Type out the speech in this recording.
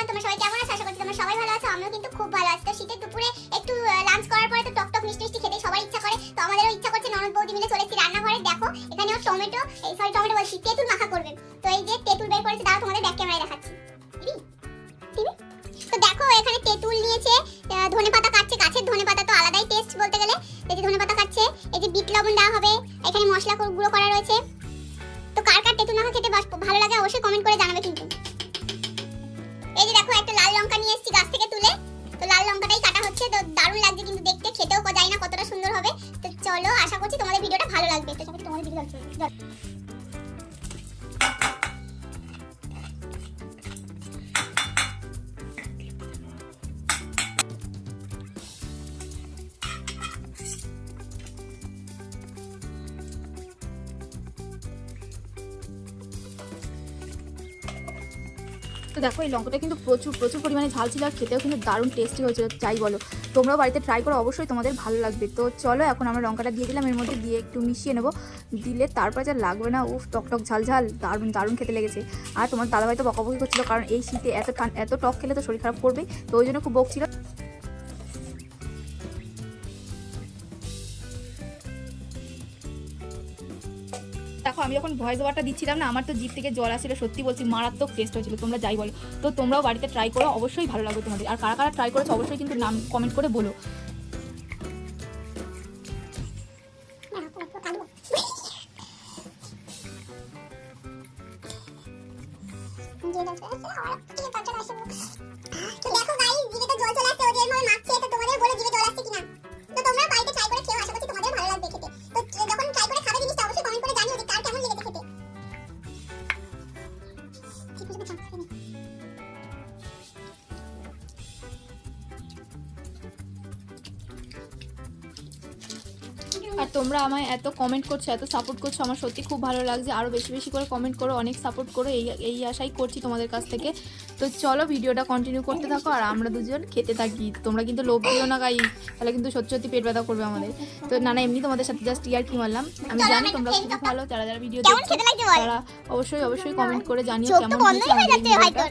Everyone, তোমরা সবাই কেমন আছো? আশা করছি তোমরা সবাই ভালো আছো। আমিও কিন্তু খুব ভালো আছি। তো শীতের দুপুরে একটু লাঞ্চ করার পরে তো টক মিষ্টি মিষ্টি খেতে সবাই ইচ্ছা করে। তো আমাদেরও ইচ্ছা করছে, ননদ বৌদি মিলে চলে এসেছি রান্নাঘরে। দেখো এখানেও টমেটো বলছি তেঁতুল মাখা করবে। তো এই যে তেঁতুল বের করেছে, দাঁড়াও তোমাদের ব্যাক ক্যামেরায় দেখাচ্ছি। তো দেখো এখানে তেঁতুল নিয়েছে, ধনেপাতা কাটছে, গাছের ধনেপাতা তো আলাদাই টেস্ট বলতে গেলে। এই যে ধনেপাতা কাটছে, এই যে বিট লবণ দেওয়া হবে, এখানে মশলা গুঁড়ো করা রয়েছে। তো কার কার তেঁতুল মাখা খেতে ভালো লাগে অবশ্যই কমেন্ট করে জানাবে কিন্তু। এই যে দেখো একটা লাল লঙ্কা নিয়ে এসেছি গাছ থেকে তুলে। তো লাল লঙ্কাটাই কাটা হচ্ছে। তো দারুণ লাগছে কিন্তু দেখতে, খেতেও জানি না কতটা সুন্দর হবে। তো চলো, আশা করছি তোমাদের ভিডিওটা ভালো লাগবে। তো সবাই তোমাদের ভিডিও তো দেখো এই লঙ্কাটা কিন্তু প্রচুর পরিমাণে ঝাল ছিল, আর খেতেও কিন্তু দারুণ টেস্টি হয়েছিল। যাই বলো, তোমরাও বাড়িতে ট্রাই করো, অবশ্যই তোমাদের ভালো লাগবে। তো চলো, এখন আমরা লঙ্কাটা দিয়ে দিলাম, এর মধ্যে দিয়ে একটু মিশিয়ে নেবো। দিলে তারপর যা লাগবে না, উফ, টক ঝাল দারুণ খেতে লেগেছে। আর তোমার দাদাভাই তো বকাবকি করছিল, কারণ এই শীতে এত টক খেলে তো শরীর খারাপ করবেই, তো ওই জন্য খুব বকছিল। দেখো আমি যখন ভয়েস ওভারটা দিচ্ছিলাম না, আমার তো জিভ থেকে জল আসছিল, সত্যি বলছি মারাত্মক টেস্ট হয়েছিল। তোমরা যাই বলো, তো তোমরাও বাড়িতে ট্রাই করো, অবশ্যই ভালো লাগবে তোমাদের। আর কারা কারা ট্রাই করেছো অবশ্যই কিন্তু নাম কমেন্ট করে বলো। তো দেখো গাইস, জিভে তো জল চলে আসছে, ওদের মনে মাখছে। তো তোমাদের বলো জিভে জল আসছে কিনা। তো তোমরা বাড়িতে ট্রাই করে খেও, আশা করছি তোমাদের ভালো লাগবে খেতে। তো যখন ট্রাই করে খাবে জিনিসটা অবশ্যই কমেন্ট করে জানিও যে কার কেমন লেগেছে খেতে। আর তোমরা আমায় এত কমেন্ট করছো, এত সাপোর্ট করছো, আমার সত্যি খুব ভালো লাগছে। আরও বেশি করে কমেন্ট করো, অনেক সাপোর্ট করো, এই আশাই করছি তোমাদের কাছ থেকে। তো চলো ভিডিওটা কন্টিনিউ করতে থাকো, আর আমরা দুজন খেতে থাকি। তোমরা কিন্তু লোভ দিও না গাইস, তাহলে কিন্তু সত্যি পেট ব্যথা করবে আমাদের। তো না এমনি তোমাদের সাথে জাস্ট ইয়ার কি মারলাম। আমি জানি তোমরা খুব ভালো, যারা ভিডিও দেখছো তারা অবশ্যই কমেন্ট করে জানিও কেমন হয়েছে আমাদের ভিডিওটা।